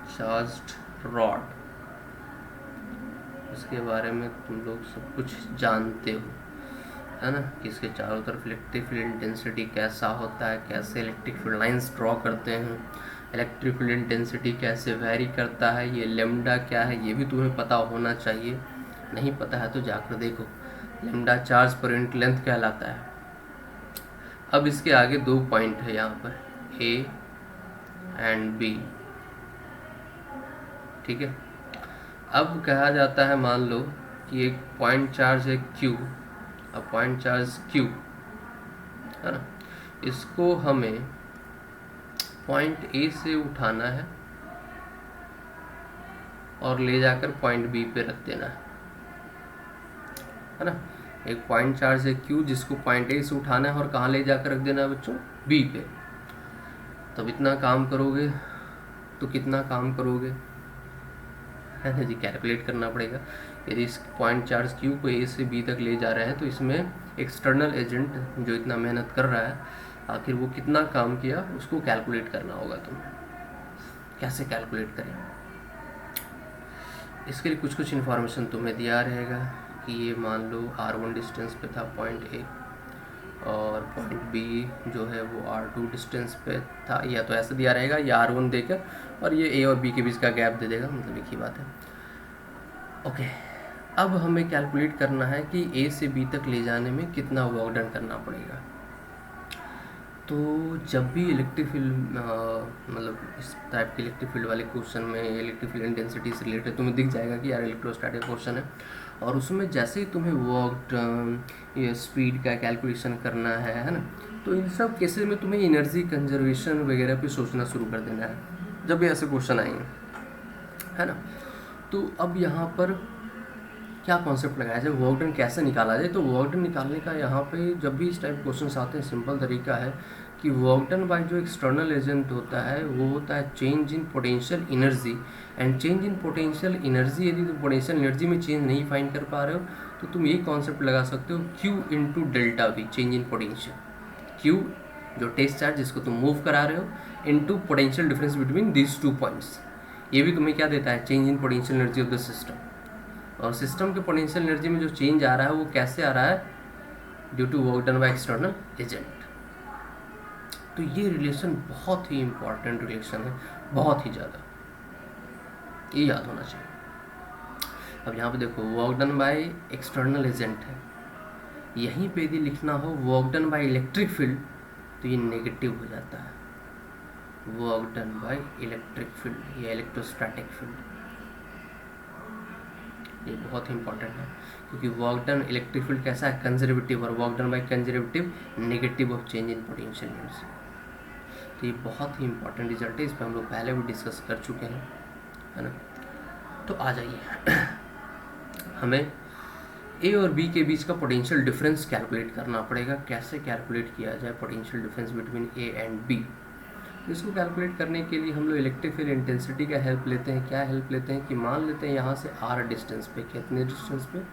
चार्ज्ड रॉड, इसके बारे में तुम लोग सब कुछ जानते हो, है ना, कि इसके चारों तरफ इलेक्ट्रिक फील्ड इंटेंसिटी कैसा होता है, कैसे इलेक्ट्रिक फील्ड लाइंस ड्रॉ करते हैं, इलेक्ट्रिक फील्ड इंटेंसिटी कैसे वैरी करता है, ये लेमडा क्या है ये भी तुम्हें पता होना चाहिए। नहीं पता है तो जाकर देखो, lambda charge per unit length कहलाता है। अब इसके आगे दो पॉइंट है यहाँ पर ए एंड बी, ठीक है। अब कहा जाता है, मान लो कि एक पॉइंट चार्ज है Q, अब पॉइंट चार्ज Q है ना, इसको हमें पॉइंट A से उठाना है और ले जाकर पॉइंट B पे रख देना है ना। एक पॉइंट चार्ज है Q जिसको पॉइंट A से उठाना है और कहाँ ले जाकर रख देना है बच्चों, B पे। तब इतना काम करोगे तो कितना काम करोगे, है ना जी, कैलकुलेट करना पड़ेगा। यदि इस पॉइंट चार्ज Q को A से B तक ले जा रहे हैं तो इसमें एक्सटर्नल एजेंट जो इतना मेहनत कर रहा है, आखिर वो कितना काम किया उसको कैलकुलेट करना होगा तुम्हें। कैसे कैलकुलेट करें, इसके लिए कुछ कुछ इन्फॉर्मेशन तुम्हें दिया रहेगा कि ये मान लो R1 डिस्टेंस पे था पॉइंट A और पॉइंट B जो है वो R2 डिस्टेंस पे था, या तो ऐसा दिया रहेगा या R1 देकर और ये A और B के बीच का गैप दे देगा, मतलब एक ही बात है। ओके, अब हमें कैलकुलेट करना है कि A से B तक ले जाने में कितना वर्क डन करना पड़ेगा। तो जब भी इलेक्ट्रिक फील्ड मतलब इस टाइप के इलेक्ट्रिक फील्ड वाले क्वेश्चन में इलेक्ट्रिक फील्ड इंटेंसिटी से रिलेटेड तुम्हें दिख जाएगा कि यार इलेक्ट्रोस्टैटिक क्वेश्चन है, और उसमें जैसे ही तुम्हें वर्क ये स्पीड का कैलकुलेशन करना है ना, तो इन सब केसेस में तुम्हें एनर्जी कंजर्वेशन वगैरह पे सोचना शुरू कर देना है जब भी ऐसे क्वेश्चन आएंगे, है ना। तो अब यहाँ पर क्या कॉन्सेप्ट लगाया जाए, वर्क डन कैसे निकाला जाए। तो वर्क डन निकालने का यहाँ पे जब भी इस टाइप क्वेश्चन आते हैं, सिंपल तरीका है कि वर्क डन बाय जो एक्सटर्नल एजेंट होता है वो होता है change in potential energy, and change in potential energy, यदि तुम पोटेंशियल एनर्जी में चेंज नहीं फाइंड कर पा रहे हो तो तुम ये कॉन्सेप्ट लगा सकते हो Q into delta we, change in potential. Q जो टेस्ट चार्ज जिसको तुम मूव करा रहे हो, into potential difference between these two points, ये भी तुम्हें क्या देता है, change in potential energy of the system. और सिस्टम के पोटेंशियल एनर्जी में जो चेंज आ रहा है वो कैसे आ रहा है, due to work done by external agent. तो ये रिलेशन बहुत ही इंपॉर्टेंट रिलेशन है, बहुत ही ज़्यादा, ये याद होना चाहिए। अब यहाँ पे देखो work done by external agent है, यहीं पे यदि लिखना हो work done by electric field तो ये नेगेटिव हो जाता है, work done by electric field या इलेक्ट्रोस्टैटिक फील्ड। ये बहुत ही इंपॉर्टेंट है क्योंकि वर्क डन इलेक्ट्रिक फील्ड कैसा है, कंजर्वेटिव, और work done by conservative negative of change in potential energy. तो ये बहुत ही इंपॉर्टेंट रिजल्ट है, इस पर हम लोग पहले भी डिस्कस कर चुके हैं, है ना। तो आ जाइए, हमें ए और बी के बीच का पोटेंशियल डिफरेंस कैलकुलेट करना पड़ेगा। कैसे कैलकुलेट किया जाए potential difference between A and B. इसको कैलकुलेट करने के लिए हम लोग इलेक्ट्रिक फील्ड इंटेंसिटी का हेल्प लेते हैं। क्या हेल्प लेते हैं कि मान लेते हैं यहाँ से r डिस्टेंस पे, कितने डिस्टेंस पे,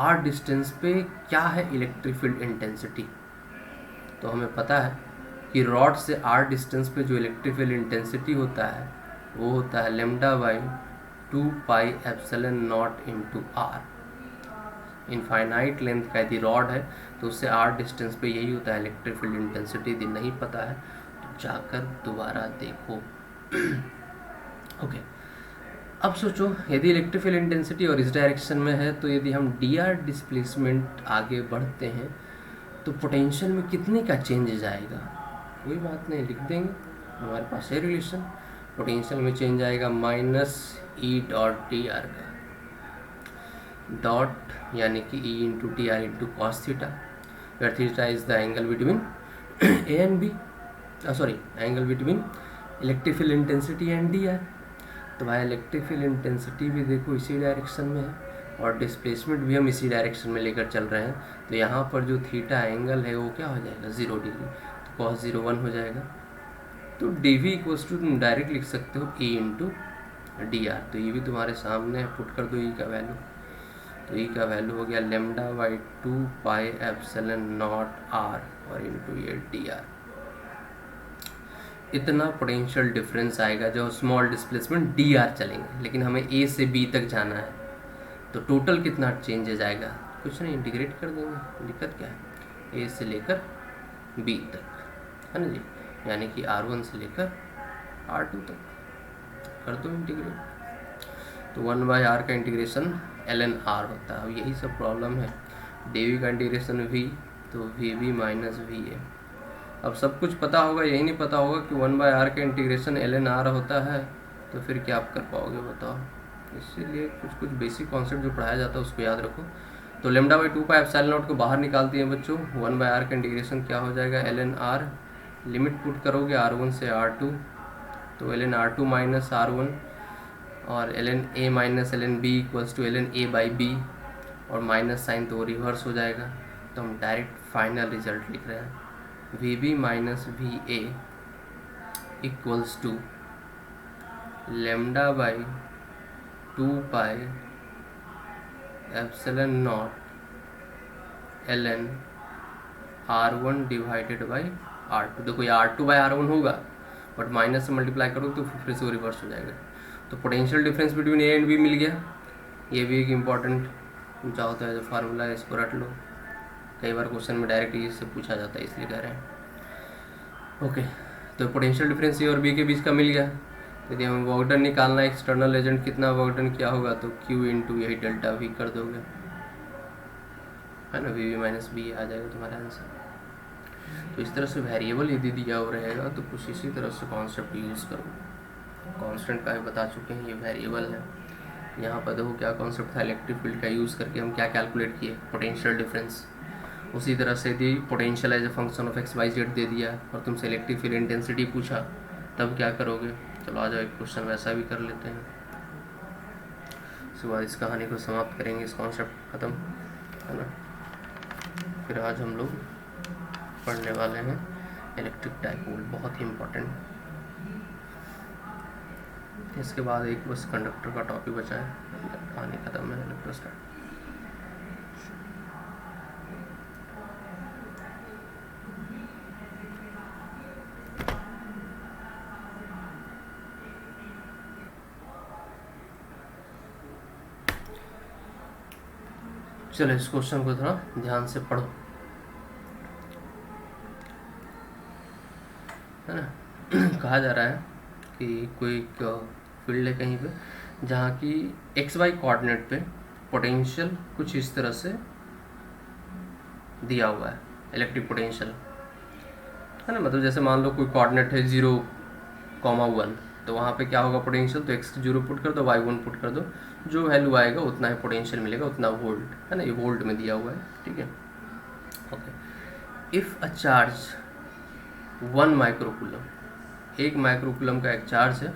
r डिस्टेंस पे क्या है इलेक्ट्रिक फील्ड इंटेंसिटी। तो हमें पता है कि रॉड से r डिस्टेंस पे जो इलेक्ट्रिक फील्ड इंटेंसिटी होता है वो होता है lambda by 2 pi epsilon not into r। Infinite length का यदि रॉड है तो उससे r डिस्टेंस पे यही होता है इलेक्ट्रिक फील्ड इंटेंसिटी। यदि नहीं पता है तो जाकर दोबारा देखो। ओके, अब सोचो यदि इलेक्ट्रिक फील्ड इंटेंसिटी और इस डायरेक्शन में है तो यदि हम dr डिस्प्लेसमेंट आगे बढ़ते हैं तो पोटेंशियल में कितने का चेंज जाएगा, कोई बात नहीं, लिख देंगे, हमारे पास है रिलेशन। पोटेंशियल में चेंज आएगा minus E dot T R का, डॉट यानी कि E into T R into cos theta, where theta is the angle between A and B, sorry angle between electric field intensity and D R. तो भाई electric field intensity भी देखो इसी direction में है और डिस्प्लेसमेंट भी हम इसी डायरेक्शन में लेकर चल रहे हैं, तो यहाँ पर जो थीटा एंगल है वो क्या हो जाएगा 0 डिग्री, तो कॉस 0 1 हो जाएगा। तो डी वी इक्वल्स टू तुम डायरेक्ट लिख सकते हो ई इंटू डी आर, तो ये भी तुम्हारे सामने है, पुट कर दो ई का वैल्यू, तो ई का वैल्यू हो गया lambda by 2 pi epsilon naught R और इंटू ये डी आर। इतना पोटेंशियल डिफरेंस आएगा जो स्मॉल डिस्प्लेसमेंट डी आर चलेंगे, लेकिन हमें ए से बी तक जाना है, तो टोटल कितना चेंजेस आएगा, कुछ नहीं, इंटीग्रेट कर देंगे, दिक्कत क्या है, ए से लेकर बी तक, है ना जी, यानी कि R1 से लेकर R2 तक कर दो इंटीग्रेट, तो 1/r का इंटीग्रेशन ln r होता है। अब यही सब प्रॉब्लम है, dv का इंटीग्रेशन v, तो vb माइनस va। अब सब कुछ पता होगा, यही नहीं पता होगा कि 1/r का इंटीग्रेशन ln r होता है, तो फिर क्या आप कर पाओगे बताओ। इसीलिए कुछ कुछ बेसिक कॉन्सेप्ट जो पढ़ाया जाता है उसको याद रखो। तो lambda by 2 pi epsilon not को बाहर निकालती है बच्चों, 1/r का इंटीग्रेशन क्या हो जाएगा ln r, लिमिट पुट करोगे R1 से R2, तो ln R2 माइनस R1 और ln a minus ln b equals to ln a by b, और माइनस साइन तो रिवर्स हो जाएगा, तो हम डायरेक्ट फाइनल रिजल्ट लिख रहे हैं vb minus va equals to lambda by 2 pi epsilon naught ln R1 divided by R2। देखो ये R2 बाई R1 होगा, बट माइनस से मल्टीप्लाई करोगे तो फिर से वो रिवर्स हो जाएगा। तो potential difference between A and B मिल गया, ये भी एक इम्पॉर्टेंट पूछा होता है, जो फार्मूला है इसको रट लो, कई बार क्वेश्चन में डायरेक्ट इससे पूछा जाता है, इसलिए कह रहे हैं। ओके, तो पोटेंशियल डिफरेंस ए और बी के बीच का मिल गया। यदि हमें वर्क डन निकालना है, एक्सटर्नल एजेंट कितना वर्क डन किया होगा, तो Q इंटू यही डेल्टा वी कर दोगे, है ना, वी माइनस बी आ जाएगा तुम्हारा आंसर। तो इस तरह से वेरिएबल यदि दिया हुआ रहेगा तो कुछ इसी तरह से कॉन्सेप्ट यूज़ करो। कांस्टेंट का भी बता चुके हैं, ये वेरिएबल है। यहाँ पर देखो क्या कॉन्सेप्ट था, इलेक्ट्रिक फील्ड का यूज़ करके हम क्या कैलकुलेट किए, पोटेंशियल डिफरेंस। उसी तरह से यदि potential as a function of X Y Z दे दिया और तुमसे इलेक्ट्रिक फील्ड इंटेंसिटी पूछा, तब क्या करोगे। चलो आ जाओ, एक क्वेश्चन वैसा भी कर लेते हैं, उसके बाद इस कहानी को समाप्त करेंगे, इस कॉन्सेप्ट ख़त्म, है ना। फिर आज हम लोग पढ़ने वाले हैं इलेक्ट्रिक डाइपोल, बहुत ही इम्पोर्टेंट। इसके बाद एक बस कंडक्टर का टॉपिक बचा है, कहानी ख़त्म है, इलेक्ट्रोस्टैटिक। चलो इस क्वेश्चन को थोड़ा ध्यान से पढ़ो, है ना। कहा जा रहा है कि कोई फील्ड है कहीं पे, जहाँ की एक्स वाई कोऑर्डिनेट पे पोटेंशियल कुछ इस तरह से दिया हुआ है, इलेक्ट्रिक पोटेंशियल, है ना। मतलब जैसे मान लो कोई कोऑर्डिनेट है 0,1, तो वहाँ पे क्या होगा पोटेंशियल, तो x 0 पुट कर दो, y 1 पुट कर दो, जो वैल्यू आएगा उतना ही पोटेंशियल मिलेगा, उतना वोल्ट, है ना, ये वोल्ट में दिया हुआ है, ठीक है। Okay, if a charge 1 microcoulomb, 1 microcoulomb का एक चार्ज है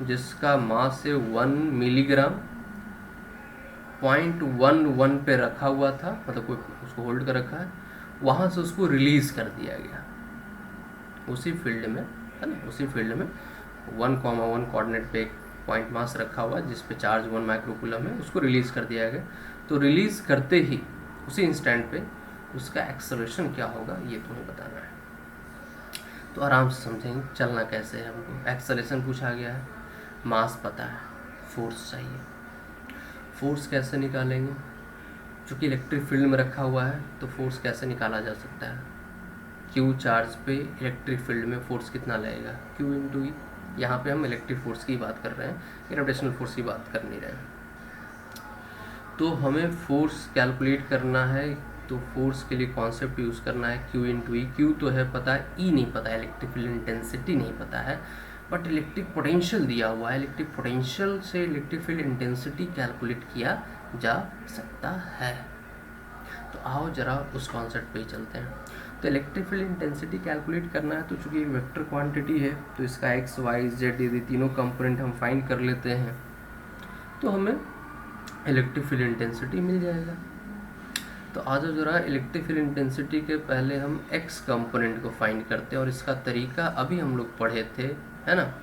जिसका मास है 1 मिलीग्राम, 0.11 पे रखा हुआ था, मतलब कोई उसको होल्ड कर रखा है, वहाँ से उसको रिलीज़ कर दिया गया उसी फील्ड में, है ना, उसी फील्ड में 1,1 कोऑर्डिनेट पे एक पॉइंट मास रखा हुआ जिस पे चार्ज 1 माइक्रोकूलम है, उसको रिलीज़ कर दिया गया। तो रिलीज़ करते ही उसी इंस्टेंट पे उसका एक्सेलरेशन क्या होगा, ये तुम्हें बताना है। तो आराम से समझेंगे चलना कैसे है। हमको एक्सेलरेशन पूछा गया है, मास पता है, फोर्स चाहिए। फोर्स कैसे निकालेंगे, चूँकि इलेक्ट्रिक फील्ड में रखा हुआ है तो फोर्स कैसे निकाला जा सकता है। क्यू चार्ज पे इलेक्ट्रिक फील्ड में फोर्स कितना लगेगा, क्यू इंटू ई। यहाँ पे हम इलेक्ट्रिक फोर्स की बात कर रहे हैं, ग्रेविटेशनल फोर्स की बात कर नहीं रहे हैं। तो हमें फोर्स कैलकुलेट करना है तो फोर्स के लिए कॉन्सेप्ट यूज़ करना है Q इंटू ई। क्यू तो है पता है, ई नहीं पता है, इलेक्ट्रिक फील्ड इंटेंसिटी नहीं पता है, बट इलेक्ट्रिक पोटेंशियल दिया हुआ है। इलेक्ट्रिक पोटेंशियल से इलेक्ट्रिक फील्ड इंटेंसिटी कैलकुलेट किया जा सकता है। तो आओ जरा उस कॉन्सेप्ट पे ही चलते हैं। तो इलेक्ट्रिक फील्ड इंटेंसिटी कैलकुलेट करना है, तो चूंकि एक वेक्टर क्वांटिटी है तो इसका एक्स वाई जेड यदि तीनों कंपोनेंट हम फाइंड कर लेते हैं तो हमें इलेक्ट्रिक फील्ड इंटेंसिटी मिल जाएगा। तो आज जरा इलेक्ट्रिक फील्ड इंटेंसिटी के पहले हम एक्स कंपोनेंट को फाइंड करते हैं, और इसका तरीका अभी हम लोग पढ़े थे, है ना,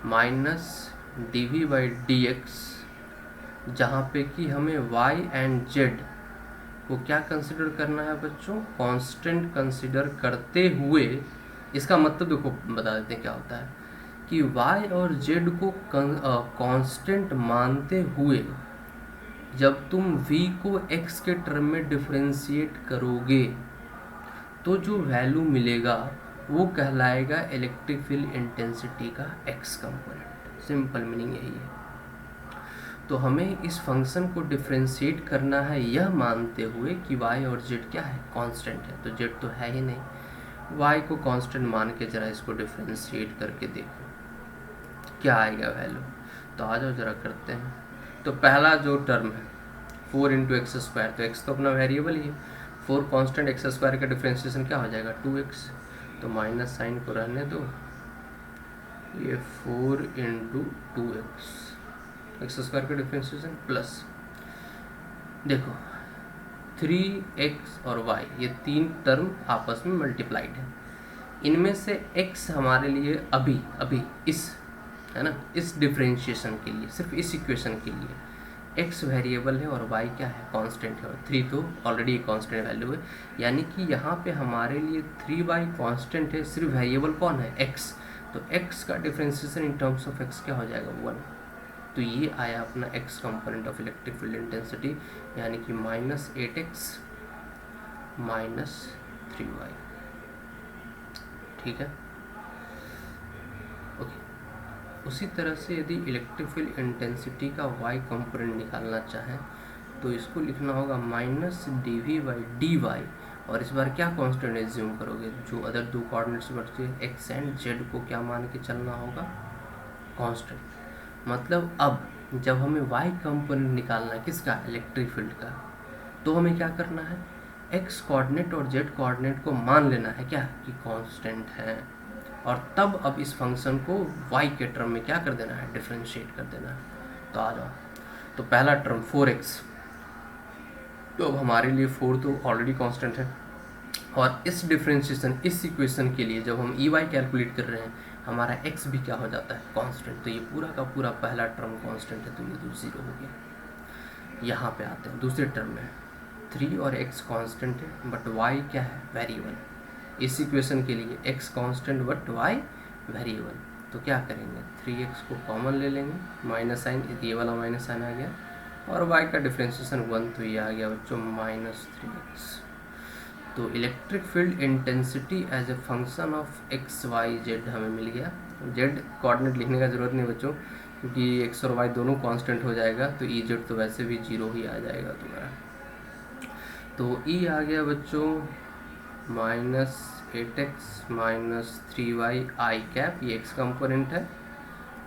माइनस dv/dx, जहाँ पे कि हमें y एंड z को क्या कंसिडर करना है बच्चों, कांस्टेंट कंसिडर करते हुए। इसका मतलब देखो बता देते हैं क्या होता है कि y और z को कांस्टेंट मानते हुए जब तुम v को x के टर्म में डिफरेंशिएट करोगे तो जो वैल्यू मिलेगा वो कहलाएगा इलेक्ट्रिक फील्ड इंटेंसिटी का x कंपोनेंट। सिंपल मीनिंग यही है। तो हमें इस फंक्शन को डिफरेंशिएट करना है यह मानते हुए कि y और z क्या है, कांस्टेंट है। तो z तो है ही नहीं, y को कांस्टेंट मान के जरा इसको डिफरेंशिएट करके देखो क्या आएगा वैल्यू। तो आ जाओ जरा करते हैं। तो पहला जो टर्म है 4 इंटू एक्स स्क्वायर, तो x तो अपना वेरिएबल ही है, 4 कांस्टेंट x स्क्वायर का डिफरेंशिएशन क्या हो जाएगा 2x, तो माइनस साइन को रहने दो, ये 4 इंटू 2x, एक्स स्क्वायर का डिफरेंशिएशन प्लस देखो 3x और y, ये तीन टर्म आपस में मल्टीप्लाइड है। इनमें से x हमारे लिए अभी इस, है ना, इस डिफरेंशिएशन के लिए, सिर्फ इस इक्वेशन के लिए x वेरिएबल है और y क्या है, कांस्टेंट है, और 3 तो ऑलरेडी कांस्टेंट वैल्यू है। यानी कि यहाँ पे हमारे लिए 3y कांस्टेंट है, सिर्फ वेरिएबल कौन है, x। तो x का differentiation in terms of x क्या हो जाएगा 1। तो ये आया अपना x component of electric field intensity, यानी कि -8x -3y। ठीक है, ओके। उसी तरह से यदि इलेक्ट्रिक फील्ड इंटेंसिटी का y कंपोनेंट निकालना चाहें तो इसको लिखना होगा -dv/dy, और इस बार क्या कांस्टेंट एज्यूम करोगे, जो अदर दो कोऑर्डिनेट्स बचे x एंड z को क्या मान के चलना होगा, कांस्टेंट। मतलब अब जब हमें y कंपोनेंट निकालना है किसका, इलेक्ट्रिक फील्ड का, तो हमें क्या करना है, x कोऑर्डिनेट और z कोऑर्डिनेट को मान लेना है क्या कि कांस्टेंट है, और तब अब इस फंक्शन को y के टर्म में क्या कर देना है, डिफरेंशिएट कर देना है। तो आ जाओ, तो पहला टर्म 4x, तो अब हमारे लिए 4 तो ऑलरेडी कांस्टेंट है, और इस डिफरेंशिएशन, इस इक्वेशन के लिए जब हम EY कैलकुलेट कर रहे हैं हमारा x भी क्या हो जाता है, कांस्टेंट। तो ये पूरा का पूरा पहला टर्म कांस्टेंट है, तो ये तो 0 हो गया। यहाँ पे आते हैं दूसरे टर्म में, 3 और x कांस्टेंट है बट y क्या है, वेरिएबल। इस इक्वेशन के लिए x constant but y variable, तो क्या करेंगे, 3x को कॉमन ले लेंगे, माइनस साइन, ये वाला माइनस साइन आ गया, और y का डिफरेंशिएशन 1, तो ये आ गया बच्चों -3x। तो electric field intensity as a function of X Y Z हमें मिल गया। जेड कोऑर्डिनेट लिखने का ज़रूरत नहीं बच्चों, क्योंकि एक्स और वाई दोनों कांस्टेंट हो जाएगा, तो ई जेड तो वैसे भी 0 ही आ जाएगा तुम्हारा। तो ई आ गया बच्चों -8x -3y आई कैप, ये एक्स कंपोनेंट है,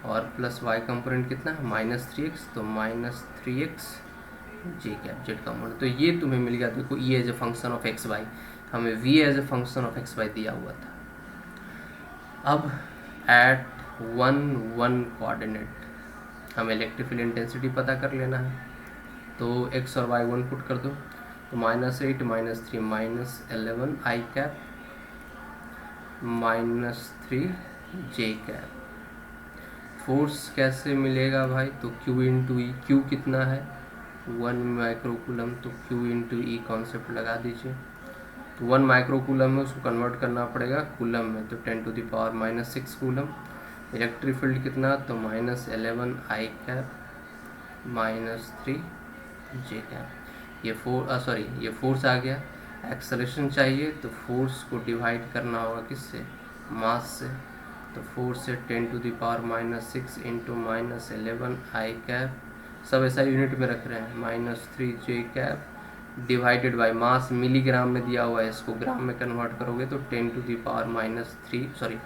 और प्लस वाई कंपोनेंट कितना है -3x, तो -3x जे कैप जेड कंपोनेंट। तो ये तुम्हें मिल गया। देखो E as a function of X Y, हमें V as a function of X Y दिया हुआ था। अब एट 1 कोऑर्डिनेट हमें इलेक्ट्रिक फील्ड इंटेंसिटी पता कर लेना है। तो एक्स और वाई 1 पुट कर दो, तो -8 -3 -11 आई कैप -3 जे कैप। फोर्स कैसे मिलेगा भाई, तो Q इंटू ई, क्यू कितना है 1 माइक्रोकूलम, तो Q इंटू ई कॉन्सेप्ट लगा दीजिए। तो 1 माइक्रोकूलम में उसको कन्वर्ट करना पड़ेगा कूलम में, तो 10⁻⁻6 कूलम। इलेक्ट्रिक फील्ड कितना, तो -11 आई कैप -3 जे कैप। ये फोर्स आ गया। एक्सेलरेशन चाहिए तो फोर्स को डिवाइड करना होगा किससे, मास से। तो फोर्स से 10⁻⁻6 इंटू -11 आई कैप, सब ऐसा यूनिट में रख रहे हैं, -3 J cap divided by mass milligram में दिया हुआ है, इसको ग्राम में कन्वर्ट करोगे तो 10⁻³ सॉरी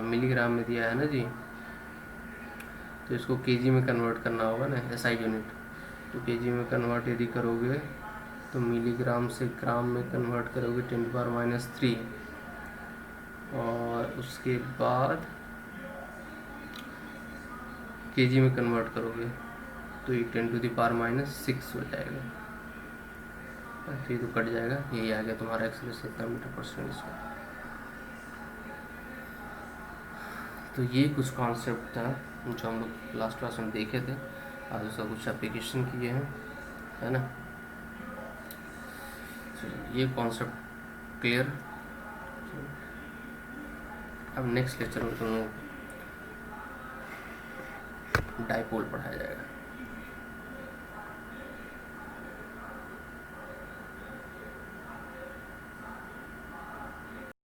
मिलीग्राम में दिया है ना जी, तो इसको केजी में कन्वर्ट करना होगा ना, एसआई यूनिट। तो केजी में कन्वर्ट यदि करोगे तो मिलीग्राम से ग्राम में कन्वर्ट करोगे 10⁻³ और उसके बाद केजी में कन्वर्ट करोगे तो ये 10⁻⁶ हो जाएगा। ये तो कट जाएगा, यही आ गया तुम्हारा एक्सेलरेशन कितना मीटर/सेकंड। तो ये कुछ कॉन्सेप्ट था जो हम लोग लास्ट क्लास में देखे थे, आज उसका कुछ एप्लीकेशन किए हैं, है ना। ये कॉन्सेप्ट क्लियर। अब नेक्स्ट लेक्चर में तुम लोग डाइपोल पढ़ाया जाएगा।